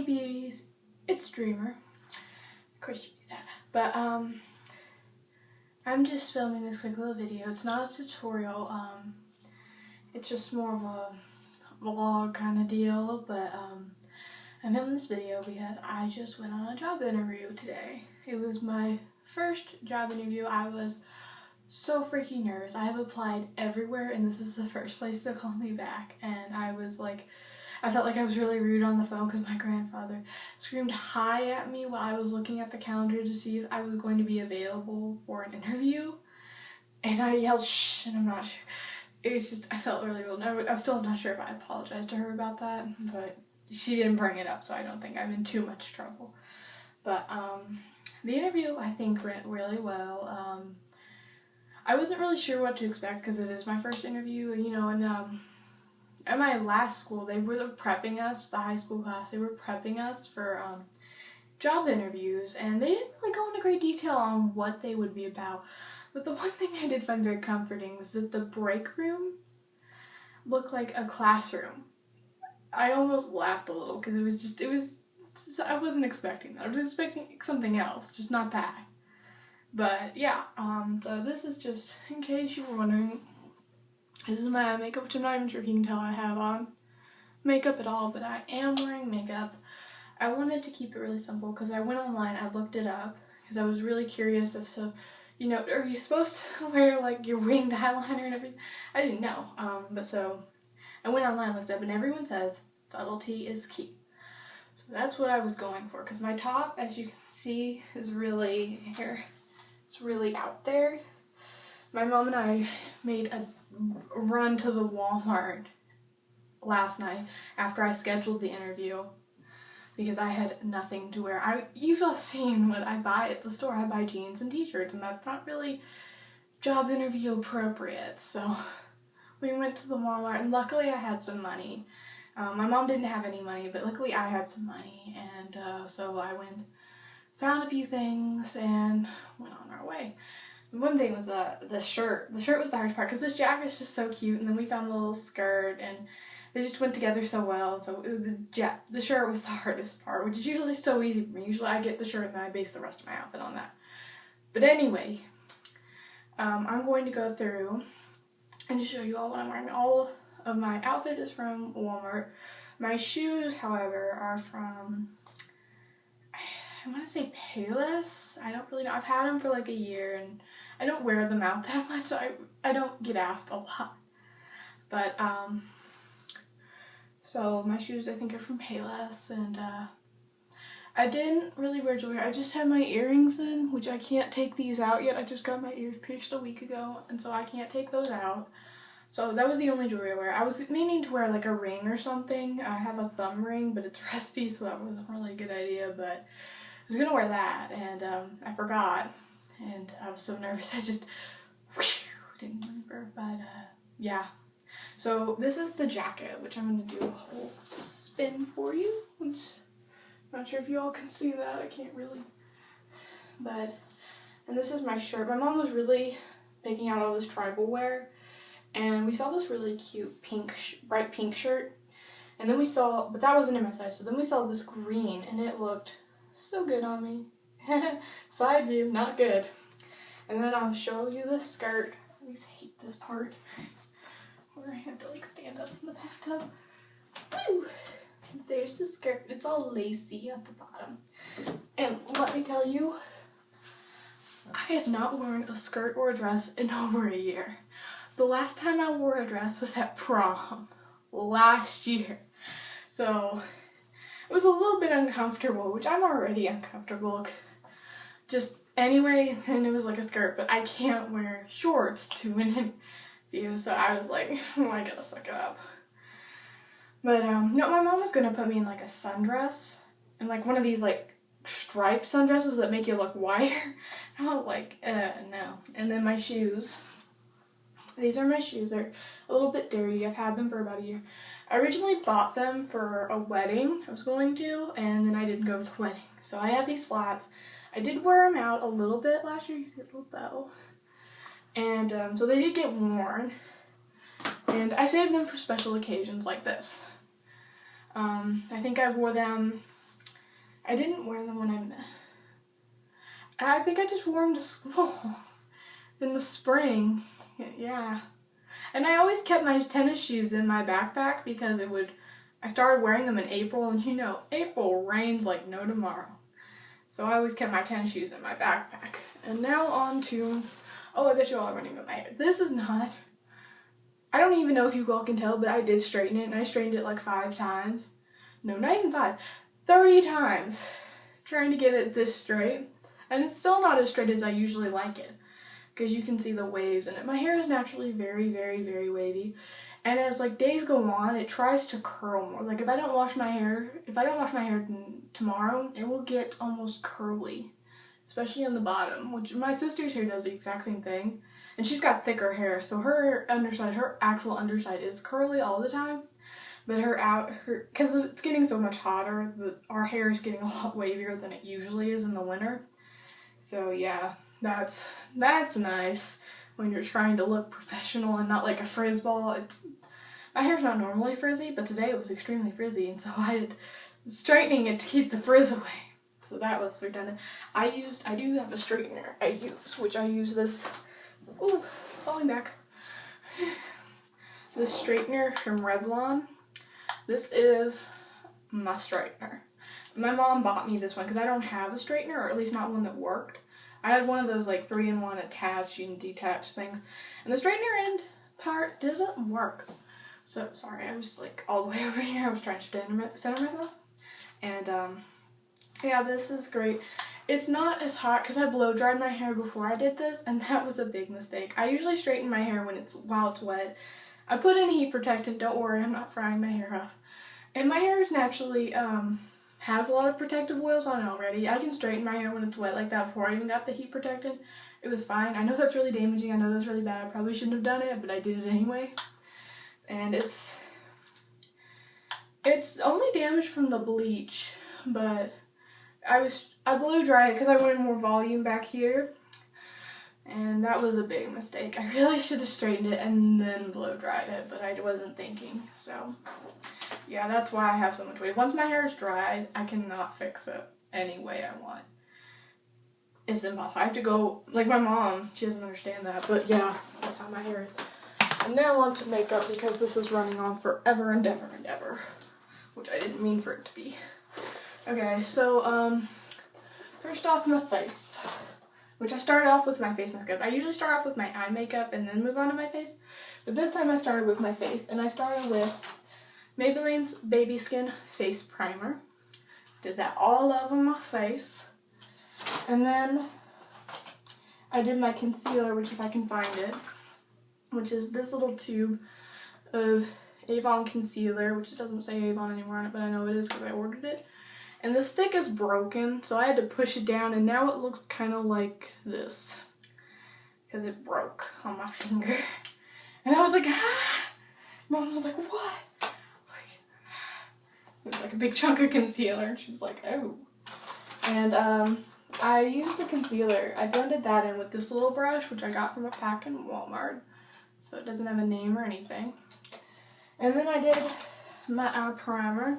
Hey beauties, it's Dreamer. Of course you do that. But I'm just filming this quick little video. It's not a tutorial, it's just more of a vlog kind of deal, but I'm filming this video because I just went on a job interview today. It was my first job interview. I was so freaking nervous. I have applied everywhere and this is the first place to call me back, and I was like, I felt like I was really rude on the phone because my grandfather screamed hi at me while I was looking at the calendar to see if I was going to be available for an interview. And I yelled shh, and I'm not sure. It was just, I felt really rude. I'm still not sure if I apologized to her about that, but she didn't bring it up, so I don't think I'm in too much trouble. But the interview, I think, went really well. I wasn't really sure what to expect because it is my first interview, you know, and at my last school, they were prepping us, the high school class, they were prepping us for job interviews, and they didn't really go into great detail on what they would be about. But the one thing I did find very comforting was that the break room looked like a classroom. I almost laughed a little because it was just, I wasn't expecting that. I was expecting something else, just not that. But yeah, so this is just, in case you were wondering, this is my makeup, which I'm not even sure if you can tell I have on makeup at all, but I am wearing makeup. I wanted to keep it really simple because I went online, I looked it up, because I was really curious as to, you know, are you supposed to wear like your winged eyeliner and everything? I didn't know, but so I went online, looked up, and everyone says subtlety is key. So that's what I was going for, because my top, as you can see, is really, here, it's really out there. My mom and I made a run to the Wal-Mart last night after I scheduled the interview because I had nothing to wear. You've all seen what I buy at the store. I buy jeans and t-shirts, and that's not really job interview appropriate. So we went to the Walmart, and luckily I had some money. My mom didn't have any money, but luckily I had some money, and so I found a few things and went on our way. One thing was the shirt. The shirt was the hardest part because this jacket is just so cute, and then we found the little skirt, and they just went together so well. So the shirt was the hardest part, which is usually so easy for me. Usually I get the shirt and then I base the rest of my outfit on that. But anyway, I'm going to go through and just show you all what I'm wearing. All of my outfit is from Walmart. My shoes, however, are from, I want to say Payless. I don't really know. I've had them for like a year and I don't wear them out that much. I don't get asked a lot. But so my shoes I think are from Payless, and I didn't really wear jewelry. I just had my earrings in, which I can't take these out yet. I just got my ears pierced a week ago, and so I can't take those out. So that was the only jewelry I wear. I was meaning to wear like a ring or something. I have a thumb ring, but it's rusty, so that wasn't really a good idea, but I was gonna wear that, and I forgot, and I was so nervous I just didn't remember, but yeah. So this is the jacket, which I'm gonna do a whole spin for you, which I'm not sure if you all can see that, I can't really, but, and this is my shirt. My mom was really picking out all this tribal wear, and we saw this really cute pink, bright pink shirt, and then we saw, but that wasn't in my size, so then we saw this green, and it looked so good on me. Side view, not good. And then I'll show you the skirt. I always hate this part where I have to like stand up in the bathtub. Woo! There's the skirt. It's all lacy at the bottom. And let me tell you, I have not worn a skirt or a dress in over a year. The last time I wore a dress was at prom last year. So it was a little bit uncomfortable, which I'm already uncomfortable just anyway, and it was like a skirt, but I can't wear shorts to an interview, so I was like, oh, I gotta suck it up. But no, my mom was gonna put me in like a sundress, and like one of these like striped sundresses that make you look wider. And I was like, no. And then my shoes. These are my shoes. They're a little bit dirty. I've had them for about a year. I originally bought them for a wedding I was going to, and then I didn't go to the wedding. So I have these flats. I did wear them out a little bit last year. You see a little bow. And so they did get worn. And I saved them for special occasions like this. I think I wore them I didn't wear them when I think I just wore them to school in the spring. Yeah. And I always kept my tennis shoes in my backpack because I started wearing them in April, and you know, April rains like no tomorrow. So I always kept my tennis shoes in my backpack. And now on to, oh, I bet you all are running with my hair. This is not, I don't even know if you all can tell, but I did straighten it, and I straightened it like 5 times. No, not even 5, 30 times trying to get it this straight. And it's still not as straight as I usually like it, because you can see the waves in it. My hair is naturally very, very, very wavy. And as like days go on, it tries to curl more. Like if I don't wash my hair tomorrow, it will get almost curly, especially on the bottom, which my sister's hair does the exact same thing. And she's got thicker hair, so her actual underside is curly all the time. But because it's getting so much hotter, our hair is getting a lot wavier than it usually is in the winter. So yeah, that's nice when you're trying to look professional and not like a frizz ball. My hair's not normally frizzy, but today it was extremely frizzy, and so I was straightening it to keep the frizz away. So that was redundant. I do have a straightener which I use this, ooh, falling back. This straightener from Revlon. This is my straightener. My mom bought me this one because I don't have a straightener, or at least not one that worked. I had one of those like 3-in-1 attach, you can detach things, and the straightener end part didn't work. So sorry, I was like all the way over here. I was trying to center myself, and yeah, this is great. It's not as hot because I blow dried my hair before I did this, and that was a big mistake. I usually straighten my hair while it's wet. I put in heat protectant. Don't worry, I'm not frying my hair off. And my hair is naturally has a lot of protective oils on it already. I can straighten my hair when it's wet like that before I even got the heat protectant. It was fine. I know that's really damaging. I know that's really bad. I probably shouldn't have done it, but I did it anyway. And it's only damaged from the bleach, but I blow dry it because I wanted more volume back here. And that was a big mistake. I really should have straightened it and then blow dried it, but I wasn't thinking. So yeah, that's why I have so much wave. Once my hair is dried, I cannot fix it any way I want. It's impossible. I have to go, like my mom, she doesn't understand that, but yeah, that's how my hair is. And now on to makeup, because this is running on forever and ever and ever, which I didn't mean for it to be. Okay, so first off, my face, which I started off with my face makeup. I usually start off with my eye makeup and then move on to my face, but this time I started with my face, and I started with Maybelline's Baby Skin Face Primer. Did that all over my face. And then I did my concealer, which if I can find it, which is this little tube of Avon concealer, which it doesn't say Avon anymore on it, but I know it is because I ordered it. And the stick is broken, so I had to push it down, and now it looks kind of like this because it broke on my finger. And I was like, ah! Mom was like, what? It was like a big chunk of concealer, and she was like, oh. And I used the concealer. I blended that in with this little brush, which I got from a pack in Wal-Mart, so it doesn't have a name or anything. And then I did my eye primer.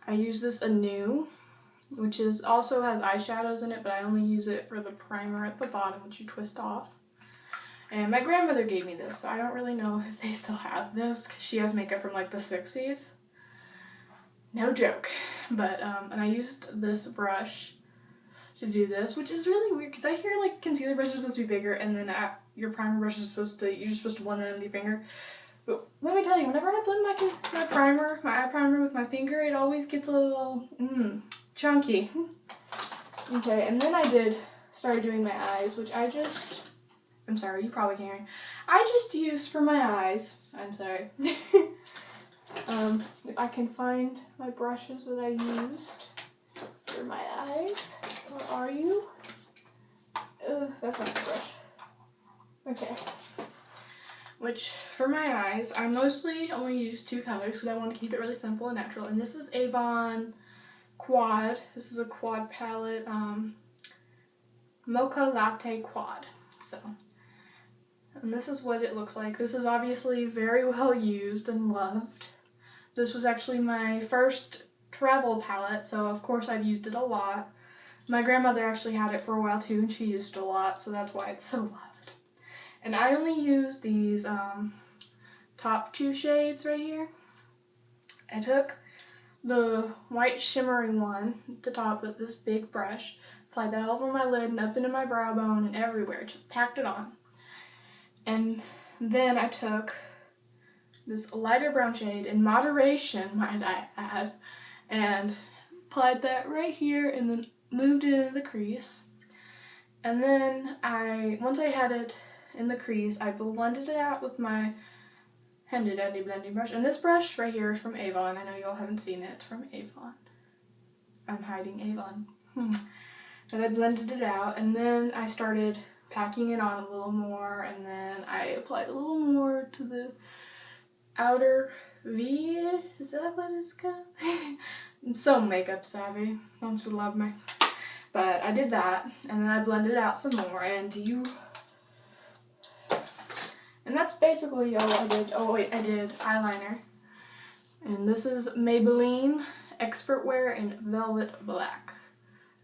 I use this Anew, which also has eyeshadows in it, but I only use it for the primer at the bottom, which you twist off. And my grandmother gave me this, so I don't really know if they still have this, because she has makeup from like the 60s. No joke. But, and I used this brush to do this, which is really weird, because I hear like concealer brushes are supposed to be bigger, and then your primer brush is you're supposed to blend it in with your finger. But let me tell you, whenever I blend my eye primer with my finger, it always gets a little, chunky. Okay, and then I started doing my eyes, which I'm sorry, you probably can't hear. I just used for my eyes, I'm sorry. If I can find my brushes that I used for my eyes. Where are you? That's not the brush. Okay. Which, for my eyes, I mostly only use 2 colors because I want to keep it really simple and natural. And this is Avon Quad. This is a quad palette, Mocha Latte Quad. So, and this is what it looks like. This is obviously very well used and loved. This was actually my first travel palette, so of course I've used it a lot. My grandmother actually had it for a while too, and she used it a lot, so that's why it's so loved. And I only use these top 2 shades right here. I took the white shimmering one at the top with this big brush, applied that all over my lid and up into my brow bone and everywhere, just packed it on. And then I took this lighter brown shade in moderation, might I add, and applied that right here and then moved it into the crease. And then once I had it in the crease, I blended it out with my handy dandy blending brush. And this brush right here is from Avon. I know y'all haven't seen it. It's from Avon. I'm hiding Avon. And I blended it out, and then I started packing it on a little more, and then I applied a little more to the outer V. Is that what it's called? I'm so makeup savvy. Don't you love me? But I did that, and then I blended it out some more, and that's basically all I did. Oh wait, I did eyeliner. And this is Maybelline Expert Wear in Velvet Black.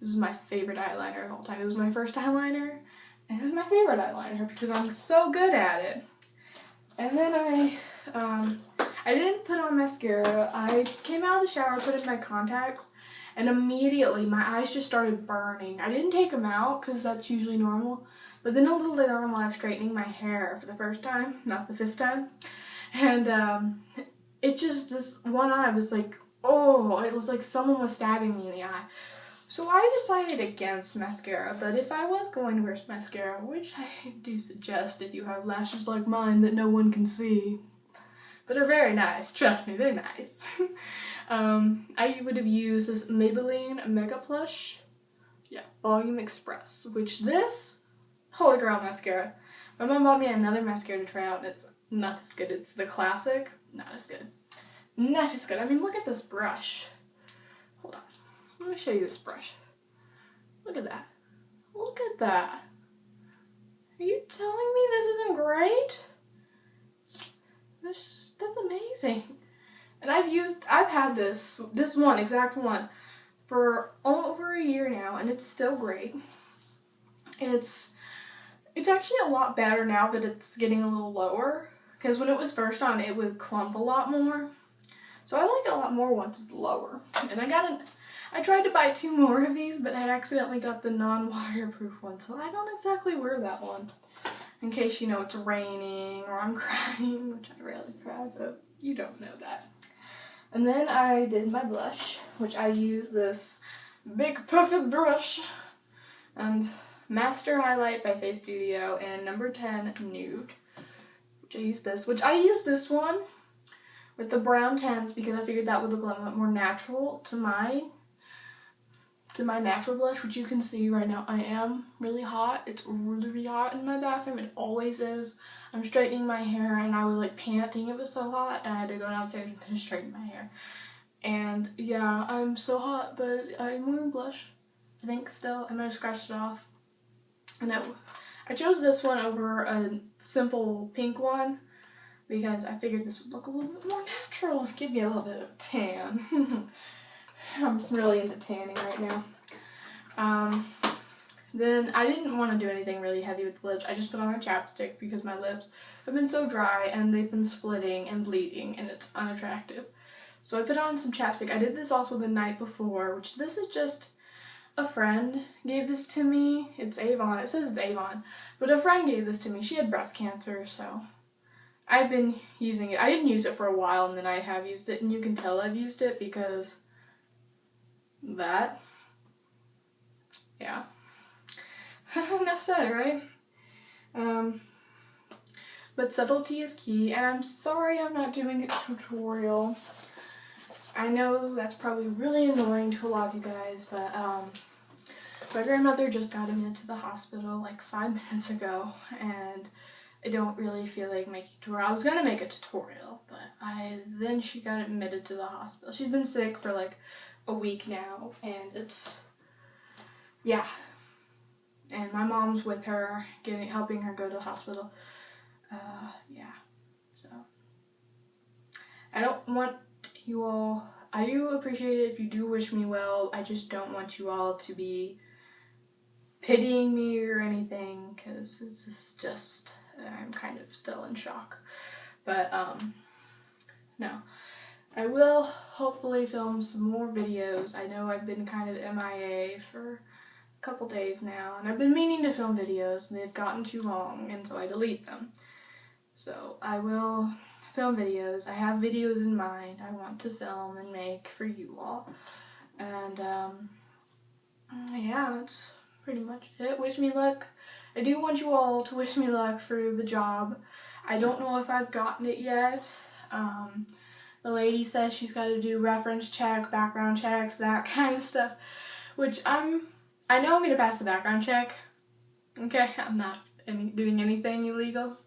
This is my favorite eyeliner of all time. It was my first eyeliner, and this is my favorite eyeliner because I'm so good at it. And then I didn't put on mascara. I came out of the shower, put in my contacts, and immediately my eyes just started burning. I didn't take them out because that's usually normal. But then a little later on while I was straightening my hair for the first time, not the 5th time, and it just, this one eye was like, oh, it was like someone was stabbing me in the eye. So I decided against mascara, but if I was going to wear mascara, which I do suggest if you have lashes like mine that no one can see, but they're very nice, trust me, they're nice. I would have used this Maybelline Mega Plush, Volume Express, which this, holy grail mascara. My mom bought me another mascara to try out, and it's not as good. It's the classic, not as good. Not as good. I mean, look at this brush. Hold on. Let me show you this brush. Look at that. Look at that. Are you telling me this isn't great? That's amazing. And I've had this one, exact one, for over a year now, and it's still great. It's actually a lot better now that it's getting a little lower, because when it was first on, it would clump a lot more. So I like it a lot more once it's lower. And I tried to buy 2 more of these, but I accidentally got the non-waterproof one, so I don't exactly wear that one. In case, you know, it's raining or I'm crying, which I rarely cry, but you don't know that. And then I did my blush, which I use this big perfect brush, and Master Highlight by Face Studio and number 10 Nude, which I used this one with the brown 10s because I figured that would look a lot more natural to my natural blush, which you can see right now. I am really hot. It's really hot in my bathroom. It always is. I'm straightening my hair and I was like panting. It was so hot and I had to go downstairs and finish straightening my hair. And yeah, I'm so hot, but I'm wearing blush, I think still. I'm gonna scratch it off. And I chose this one over a simple pink one because I figured this would look a little bit more natural and give you a little bit of tan. I'm really into tanning right now. Then I didn't want to do anything really heavy with the lips. I just put on a chapstick because my lips have been so dry and they've been splitting and bleeding and it's unattractive. So I put on some chapstick. I did this also the night before, which this is just a friend gave this to me. It's Avon. It says it's Avon. But a friend gave this to me. She had breast cancer, so I've been using it. I didn't use it for a while, and then I have used it, and you can tell I've used it because that. Yeah. Enough said, right? But subtlety is key, and I'm sorry I'm not doing a tutorial. I know that's probably really annoying to a lot of you guys, but my grandmother just got admitted to the hospital like 5 minutes ago, and I don't really feel like making a tutorial. I was gonna make a tutorial, but then she got admitted to the hospital. She's been sick for like a week now, and it's, yeah. And my mom's with her, helping her go to the hospital. Yeah, so I don't want you all, I do appreciate it if you do wish me well. I just don't want you all to be pitying me or anything, because it's just, I'm kind of still in shock. But, no. I will hopefully film some more videos. I know I've been kind of MIA for a couple days now, and I've been meaning to film videos, and they've gotten too long, and so I delete them. So I will film videos. I have videos in mind I want to film and make for you all. And, yeah, that's pretty much it. Wish me luck. I do want you all to wish me luck for the job. I don't know if I've gotten it yet. The lady says she's got to do reference check, background checks, that kind of stuff, which I know I'm going to pass the background check. Okay, I'm not doing anything illegal.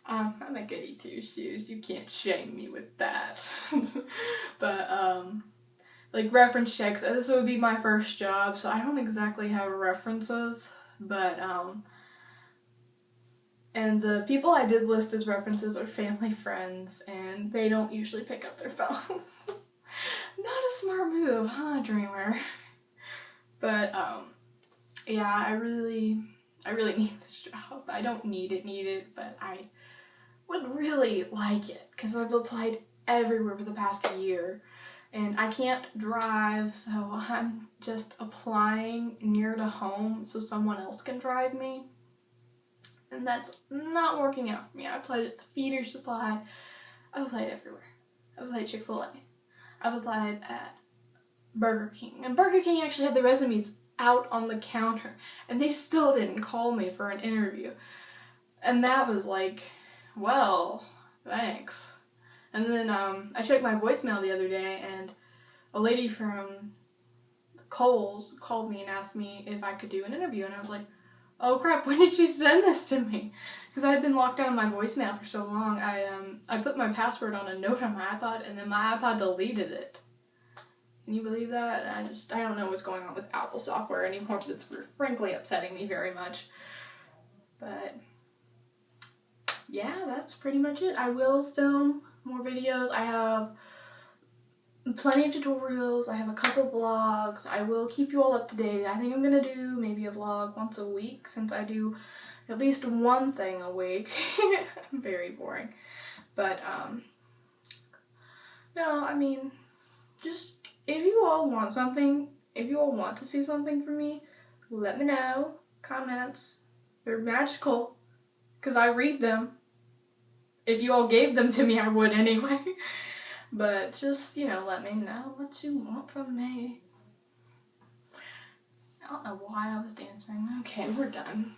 I'm a goody two-shoes. You can't shame me with that. But, like, reference checks, this would be my first job, so I don't exactly have references, but, and the people I did list as references are family friends, and they don't usually pick up their phone. Not a smart move, huh, Dreamer? But, yeah, I really need this job. I don't need it, but I would really like it, because I've applied everywhere for the past year, and I can't drive, so I'm just applying near to home so someone else can drive me. And that's not working out for me. I applied at the feeder supply. I've applied everywhere. I've applied at Chick-fil-A. I've applied at Burger King. And Burger King actually had the resumes out on the counter. And they still didn't call me for an interview. And that was like, well, thanks. And then I checked my voicemail the other day, and a lady from Kohl's called me and asked me if I could do an interview. And I was like, oh crap, when did she send this to me? Because I've been locked out of my voicemail for so long. I put my password on a note on my iPod, and then my iPod deleted it. Can you believe that? I don't know what's going on with Apple software anymore. It's frankly upsetting me very much. But yeah, that's pretty much it. I will film more videos. I have plenty of tutorials. I have a couple vlogs. I will keep you all up to date. I think I'm gonna do maybe a vlog once a week, since I do at least one thing a week. Very boring. But, no, I mean, just, if you all want something, if you all want to see something from me, let me know. Comments. They're magical, because I read them. If you all gave them to me, I would anyway. But just, you know, let me know what you want from me. I don't know why I was dancing. Okay, we're done.